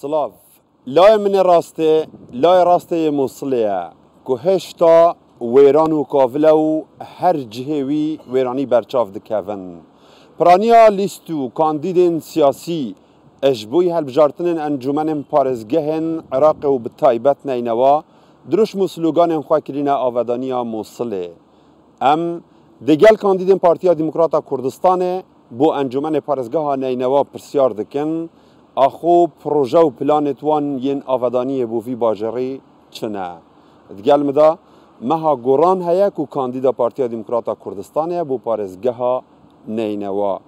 سلاف لا من راسته لا راسته موصله كهشتا ويرانو كافلو هر جهوي ويراني برچاف دكفن پرانيا ليستو كانديدين سياسي اجبوي هالبجارتنن انجمن پارزگهن عراق و بتايبت نينوا دروش مسلوگان خواكرين آودانيا موصله ام دگل کاندیدین پارتیا دموکراتا کردستانه بو انجمن پارزگاه نینوا پرسیار دکن اخو پروژه و پلانت وان ین آودانی بو وی باجری چنه دگل مدا مها گوران هیا کو کاندیدا پارتیا دموکراتا کردستانه بو پارزگاه نینوا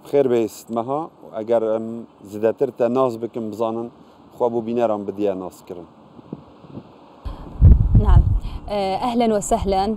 خیر بیست مها اگر زیادتر تناز بکن بزانن خوابو بینران بدیا ناس کرن. نعم أهلا وسهلا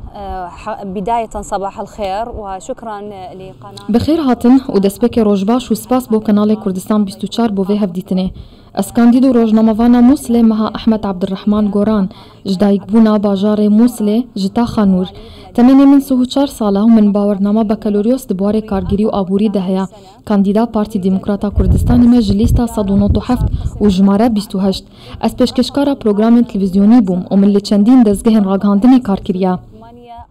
بداية صباح الخير وشكرا لقناة بخير هاتن ودسبك روجباش وسباس بو قناة كردستان 24 بو في هفديتني اسكانديدو روجنامافانا موصلة مها أحمد عبد الرحمن غوران جدايك بونا باجار موصلة جتا خانور تمني من 4 ساله ومن باورنامه بكالوريوس دبواري كارگيري و آبوري دهيا كانديدا بارتي ديمقراتا كردستان مجلستا 197 وجماره 28 اس پشکشکارا پروگرام تلفزيوني بوم ومن اللي چندين دزگهن راگهاندني كاركريا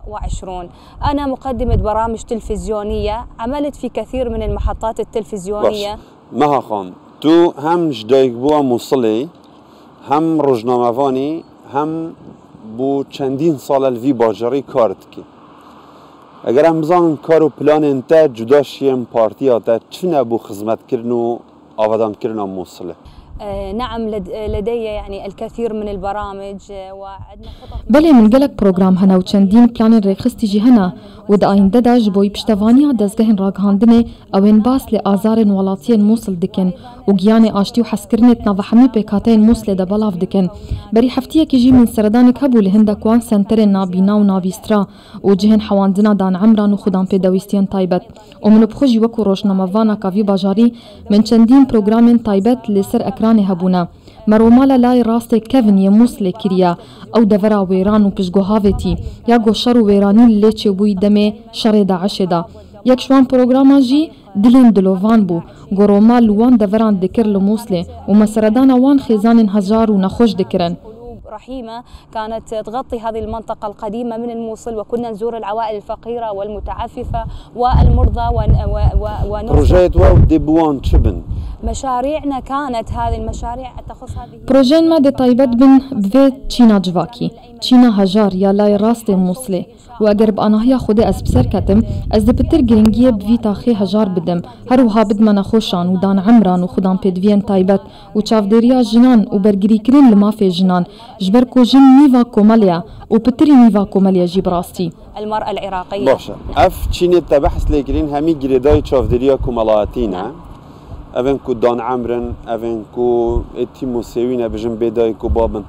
28 أنا مقدمة برامج تلفزيونية عملت في كثير من المحطات التلفزيونية. مها خان تو هم جدايك بوا موصلي هم روجنامافاني هم بو چندین سال الوی باجری کارت کی اگر هم بزن کارو پلان انت جداشیم پارتیا تا چنه بو خدمت کرنو آودان کرنا موصله. نعم لدي يعني الكثير من البرامج وعندنا خطط بله من قلق بروجرام هنا وچندين بلان ريخستي جي هنا ود آينده دا جبوي پشتوانيا دزگهن راگهاندنه اوين باس لآزارن ولاتين موصل دكن وگياني آشتي و حسكرنت ناوحمي بيكاتين موصل دا بلاف دكن بري حفتيه كي جي من سردانك هبو لهندا كوان سنترن نابينا و نابيسترا وجهن حواندنا دان عمران و خدان پیداويستين تايبت ومن بخوجي وكو روشنامافانا كافي باجاري من چندين بروجرامين تايبت لسر اكراني هبونا مرومالا لاي راستي كيفن يموصل كريا او دفرا ويران و پشگوهاوتي يا گوشر و ويراني ليچه بوي دمي شر داعش دا يك شوان بروگراما جي دلين دلوفان بو گرومال وان دفران دكر لموصله ومسردانا وان خزان هزار و نخوش دكرن رحيمة كانت تغطي هذه المنطقة القديمة من الموصل وكنا نزور العوائل الفقيرة والمتعففة والمرضى بروجيت واو ديبوان تشبن مشاريعنا كانت هذه المشاريع تخص هذه بروجين ما دي طيبت بن بفي تشينا جواكي تشينا هجار يا لاي راستي موصله واقرب انا هي خودي از بسر كتم از دبتر جرينجيه بفي تاخي هجار بدم هروها بدمنا خوشان ودان عمران وخدان بيدفين طيبت وشاف ديريا جنان وبرجري كرين لما في جنان جبركو جن نيفا كوماليا وبتري نيفا كوماليا جيب راستي المرأة العراقية باشا اف تشيني تبحث لكرين همي جريداي شاف ديريا كومالاتينا اوین کو دان عمرن اوین کو اتیمو سوینه بجن بدای کو بابن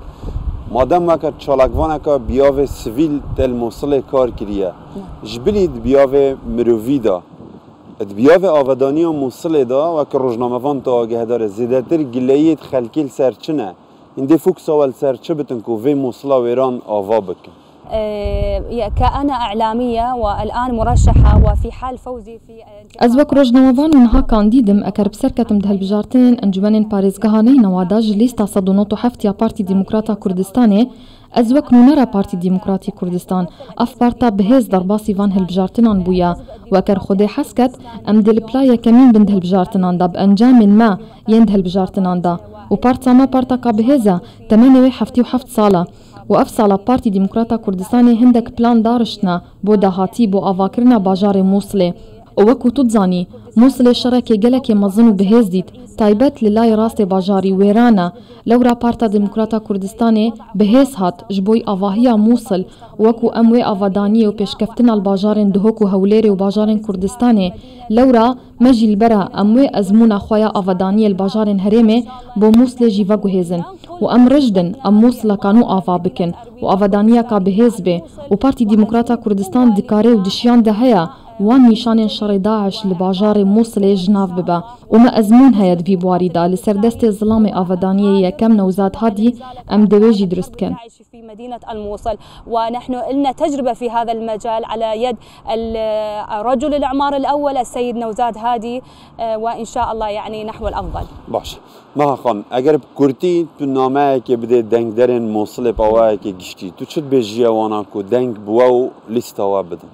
مادام ما که چالکوانه که بیاوه سویل تل موصله کار کریه جبلید بیاوه مرووی دا بیاوه آودانی و موصله دا و که روزنامه‌وان تا آگه داره زیادتر گلیت خلکیل سرچنه این فوکس اول سرچه بتن که وی موصله و ایران آوا بکن كأنا إعلامية والآن مرشحة وفي حال فوزي في أزوك روجنامافان ونها كانديدم أكر بسركتم ده البجارتين أنجمن باريزگهاني نواداج ليستا 197 يا بارتي ديمقراتا كردستاني أزوك نونرا بارتي ديمقراطي كردستان أف بارتا بهز ضرباسي فان هالبجارتنان بويا وكر خودي حسكت أم دل بلايا كمين بند هالبجارتنان دا بأنجام ما يند هالبجارتنان دا وبارتا ما بارتا كبهزة 87 سالة وأفصل بارتي ديمقراتا كردستاني هندك بلان دارشتنا بو دهاتي بو أفاكرنا باجار موصلة ووكو تتزاني موصلة شركة جلكي مظنو بهز ديت تايبت للاي راستي باجاري ويرانا لورا بارتا ديمقراتا كردستاني بهز هات جبوي أفاهيا موصل وكو أموي أفادانية وبيشكفتنا الباجارين دهوكو هوليري وباجارين كردستاني لورا مجي البرا أموي أزمونا خويا أفادانية الباجارين هريمي بو موصلة جيفا جوهزن وأم رجدن أم موصلة كانوا آفا بكن وأفادانية كا بهز بي وبارتي ديمقراتا كردستان دكاري ودشيان دهيا وان نشان شر داعش لباجار موصل جناف ببا وما أزمون هيد في بواردة لسردست الظلام آفدانية كم نوزاد هادي أم دويجي درست كان في مدينة الموصل. ونحن لنا تجربة في هذا المجال على يد رجل الإعمار الأول السيد نوزاد هادي، وإن شاء الله يعني نحو الأفضل. باش ما خان اگر بکورتی تو نامه که بده دنگ درن موصل باوای که گشتی تو چت بجیا وانا کو دنگ بواو لیستا بدن.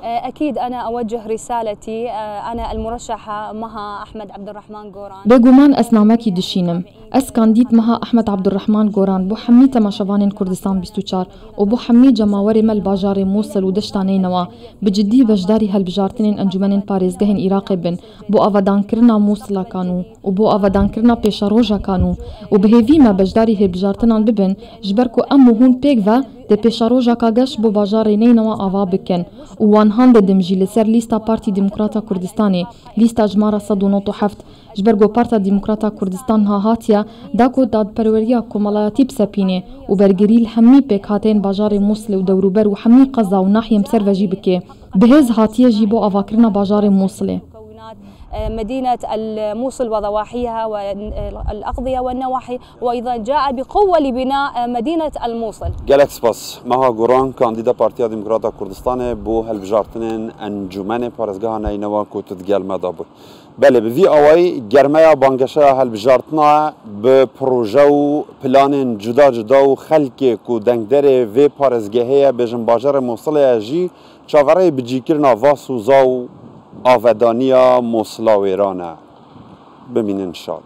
أكيد أنا أوجه رسالتي، أنا المرشحة مها أحمد عبد الرحمن قوران. بقومان أسنامكي دشينم أس كانديد مها أحمد عبد الرحمن قوران بو حمي تماشوانين كردستان 24 وبو حمي جماوري مل باجار موصل ودشتاني نوا بجدي بجداري هالبجارتنين أنجمنين باريزگهن عراقي بن بو أفدان كرنا موصلا كانوا وبو أفدان كرنا بيشاروجا كانوا وبهيفي ما بجداري هالبجارتنان ببن جبركو أمو هون بيكفا ده بيشاروجا كاگش بو باجاري نينوا آوا بكن وان هاند دمجي لسر ليستا بارتي ديمقراطا كردستاني ليستا جمارة 197 جبرگو بارتا ديمقراطا كردستان ها هاتيا داكو داد پروريا كومالاتي بسپينه وبرگري الحمي بيك هاتين باجار موصل ودوروبر وحمي قزا وناحية مسروجي بكي بهز هاتيا جيبو آواكرنا باجار موصله مدينة الموصل وضواحيها والأقضية والنواحي، وأيضا جاء بقوة لبناء مدينة الموصل. جالكس باس مها قران كانديدا بارتيا ديمقراطا كردستان بو هالبجارتنين انجمن بارزگاه نينوا كو تدگال مدابو بله بفي اوي گرمايا بانگشا هالبجارتنا بپروژه و پلان جدا جدا و خلق کو دنگدر و پارزگاهيا بجن باجار موصل اجي چاوره بجيكرنا واسوزا و آفدانیا موصلا ویرانه ببینین شاد.